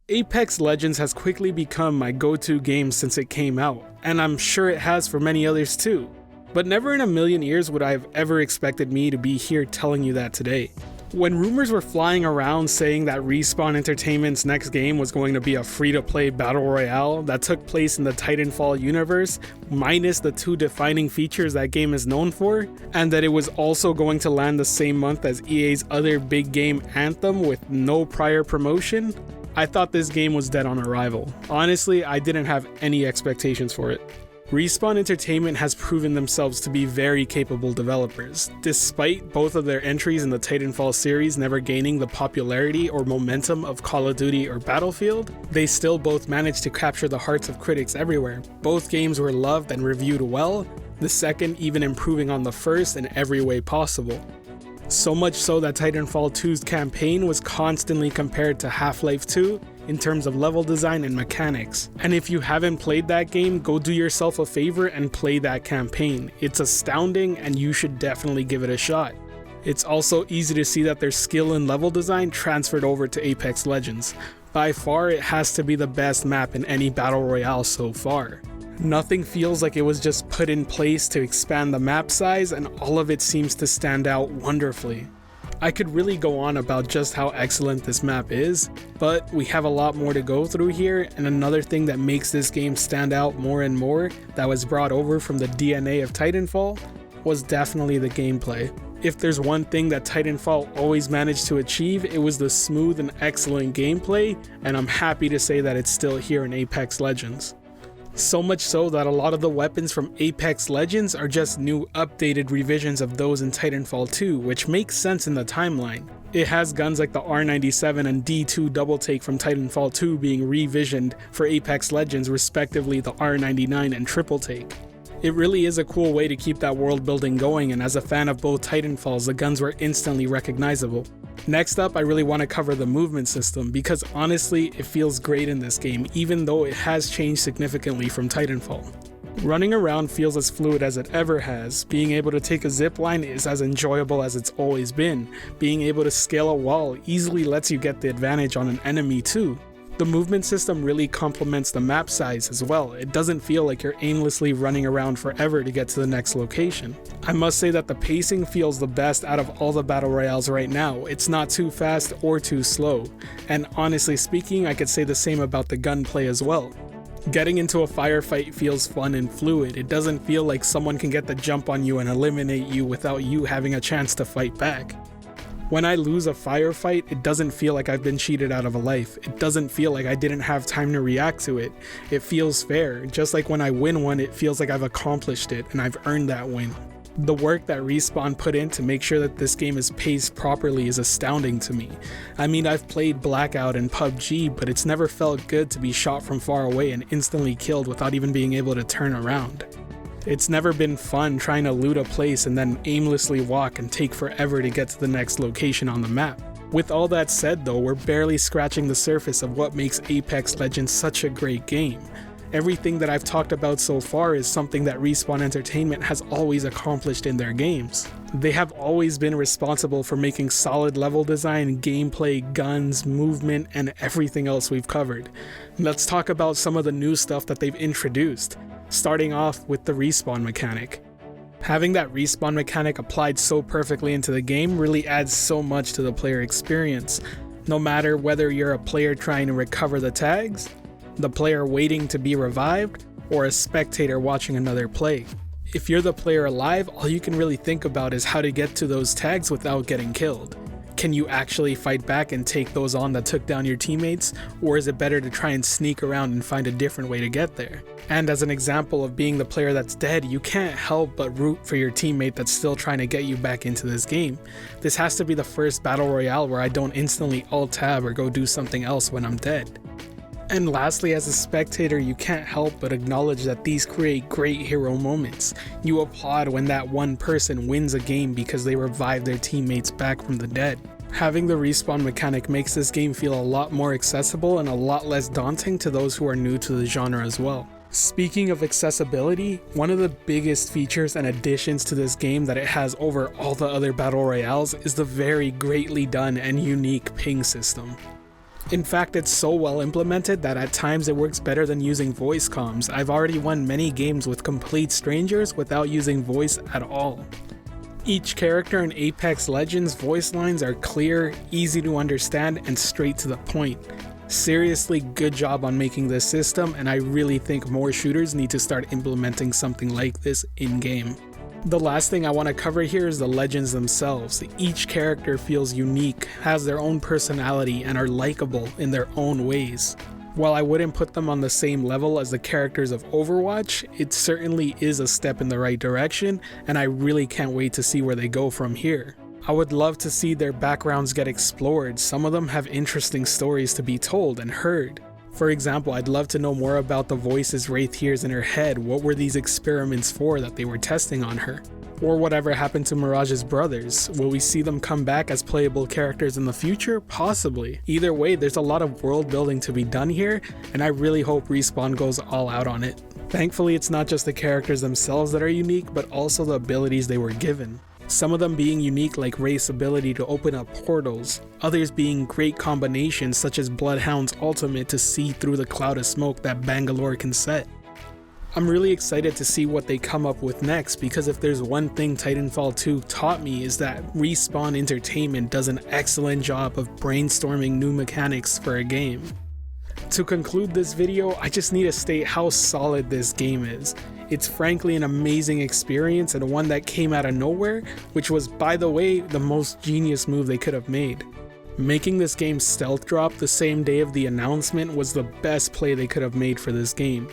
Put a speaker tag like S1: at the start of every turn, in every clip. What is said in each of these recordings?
S1: Apex Legends has quickly become my go-to game since it came out, and I'm sure it has for many others too. But never in a million years would I have ever expected me to be here telling you that today. When rumors were flying around saying that Respawn Entertainment's next game was going to be a free-to-play battle royale that took place in the Titanfall universe, minus the two defining features that game is known for, and that it was also going to land the same month as EA's other big game Anthem with no prior promotion, I thought this game was dead on arrival. Honestly, I didn't have any expectations for it. Respawn Entertainment has proven themselves to be very capable developers. Despite both of their entries in the Titanfall series never gaining the popularity or momentum of Call of Duty or Battlefield, they still both managed to capture the hearts of critics everywhere. Both games were loved and reviewed well, the second even improving on the first in every way possible. So much so that Titanfall 2's campaign was constantly compared to Half-Life 2 in terms of level design and mechanics. And if you haven't played that game, go do yourself a favor and play that campaign. It's astounding and you should definitely give it a shot. It's also easy to see that their skill in level design transferred over to Apex Legends. By far, it has to be the best map in any battle royale so far. Nothing feels like it was just put in place to expand the map size, and all of it seems to stand out wonderfully. I could really go on about just how excellent this map is, but we have a lot more to go through here, and another thing that makes this game stand out more and more that was brought over from the DNA of Titanfall was definitely the gameplay. If there's one thing that Titanfall always managed to achieve, it was the smooth and excellent gameplay, and I'm happy to say that it's still here in Apex Legends. So much so that a lot of the weapons from Apex Legends are just new updated revisions of those in Titanfall 2, which makes sense in the timeline. It has guns like the R97 and D2 double take from Titanfall 2 being revisioned for Apex Legends, respectively the R99 and triple take. It really is a cool way to keep that world building going, and as a fan of both Titanfalls, the guns were instantly recognizable. Next up, I really want to cover the movement system, because honestly, it feels great in this game, even though it has changed significantly from Titanfall. Running around feels as fluid as it ever has. Being able to take a zipline is as enjoyable as it's always been. Being able to scale a wall easily lets you get the advantage on an enemy too. The movement system really complements the map size as well. It doesn't feel like you're aimlessly running around forever to get to the next location. I must say that the pacing feels the best out of all the battle royales right now. It's not too fast or too slow. And honestly speaking, I could say the same about the gunplay as well. Getting into a firefight feels fun and fluid. It doesn't feel like someone can get the jump on you and eliminate you without you having a chance to fight back. When I lose a firefight, it doesn't feel like I've been cheated out of a life. It doesn't feel like I didn't have time to react to it. It feels fair. Just like when I win one, it feels like I've accomplished it and I've earned that win. The work that Respawn put in to make sure that this game is paced properly is astounding to me. I mean, I've played Blackout and PUBG, but it's never felt good to be shot from far away and instantly killed without even being able to turn around. It's never been fun trying to loot a place and then aimlessly walk and take forever to get to the next location on the map. With all that said though, we're barely scratching the surface of what makes Apex Legends such a great game. Everything that I've talked about so far is something that Respawn Entertainment has always accomplished in their games. They have always been responsible for making solid level design, gameplay, guns, movement, and everything else we've covered. Let's talk about some of the new stuff that they've introduced, starting off with the respawn mechanic. Having that respawn mechanic applied so perfectly into the game really adds so much to the player experience. No matter whether you're a player trying to recover the tags, the player waiting to be revived, or a spectator watching another play. If you're the player alive, all you can really think about is how to get to those tags without getting killed. Can you actually fight back and take those on that took down your teammates, or is it better to try and sneak around and find a different way to get there? And as an example of being the player that's dead, you can't help but root for your teammate that's still trying to get you back into this game. This has to be the first battle royale where I don't instantly alt-tab or go do something else when I'm dead. And lastly, as a spectator, you can't help but acknowledge that these create great hero moments. You applaud when that one person wins a game because they revived their teammates back from the dead. Having the respawn mechanic makes this game feel a lot more accessible and a lot less daunting to those who are new to the genre as well. Speaking of accessibility, one of the biggest features and additions to this game that it has over all the other battle royales is the very greatly done and unique ping system. In fact, it's so well implemented that at times it works better than using voice comms. I've already won many games with complete strangers without using voice at all. Each character in Apex Legends voice lines are clear, easy to understand, and straight to the point. Seriously, good job on making this system, and I really think more shooters need to start implementing something like this in-game. The last thing I want to cover here is the legends themselves. Each character feels unique, has their own personality, and are likable in their own ways. While I wouldn't put them on the same level as the characters of Overwatch, it certainly is a step in the right direction, and I really can't wait to see where they go from here. I would love to see their backgrounds get explored. Some of them have interesting stories to be told and heard. For example, I'd love to know more about the voices Wraith hears in her head. What were these experiments for that they were testing on her? Or whatever happened to Mirage's brothers? Will we see them come back as playable characters in the future? Possibly. Either way, there's a lot of world building to be done here, and I really hope Respawn goes all out on it. Thankfully, it's not just the characters themselves that are unique, but also the abilities they were given. Some of them being unique like Wraith's ability to open up portals, others being great combinations such as Bloodhound's ultimate to see through the cloud of smoke that Bangalore can set. I'm really excited to see what they come up with next, because if there's one thing Titanfall 2 taught me is that Respawn Entertainment does an excellent job of brainstorming new mechanics for a game. To conclude this video, I just need to state how solid this game is. It's frankly an amazing experience and one that came out of nowhere, which was, by the way, the most genius move they could have made. Making this game stealth drop the same day of the announcement was the best play they could have made for this game.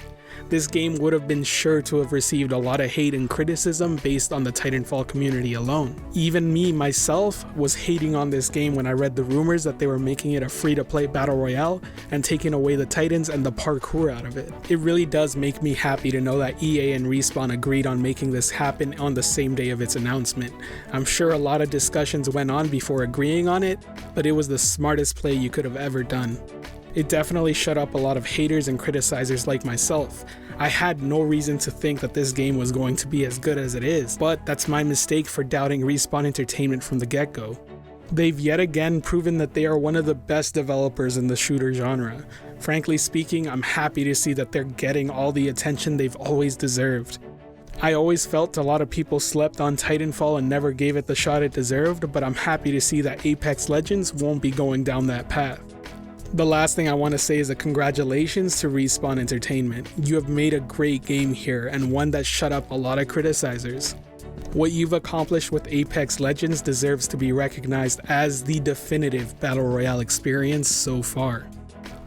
S1: This game would have been sure to have received a lot of hate and criticism based on the Titanfall community alone. Even me, myself, was hating on this game when I read the rumors that they were making it a free-to-play battle royale and taking away the Titans and the parkour out of it. It really does make me happy to know that EA and Respawn agreed on making this happen on the same day of its announcement. I'm sure a lot of discussions went on before agreeing on it, but it was the smartest play you could have ever done. It definitely shut up a lot of haters and criticizers like myself. I had no reason to think that this game was going to be as good as it is, but that's my mistake for doubting Respawn Entertainment from the get-go. They've yet again proven that they are one of the best developers in the shooter genre. Frankly speaking, I'm happy to see that they're getting all the attention they've always deserved. I always felt a lot of people slept on Titanfall and never gave it the shot it deserved, but I'm happy to see that Apex Legends won't be going down that path. The last thing I want to say is a congratulations to Respawn Entertainment. You have made a great game here, and one that shut up a lot of criticizers. What you've accomplished with Apex Legends deserves to be recognized as the definitive Battle Royale experience so far.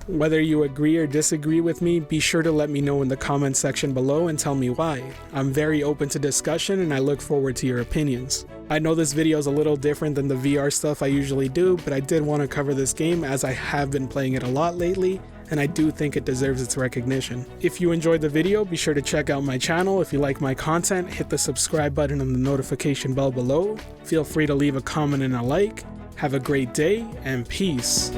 S1: Whether you agree or disagree with me, be sure to let me know in the comment section below and tell me why. I'm very open to discussion and I look forward to your opinions. I know this video is a little different than the VR stuff I usually do, but I did want to cover this game as I have been playing it a lot lately, and I do think it deserves its recognition. If you enjoyed the video, be sure to check out my channel. If you like my content, hit the subscribe button and the notification bell below. Feel free to leave a comment and a like. Have a great day, and peace.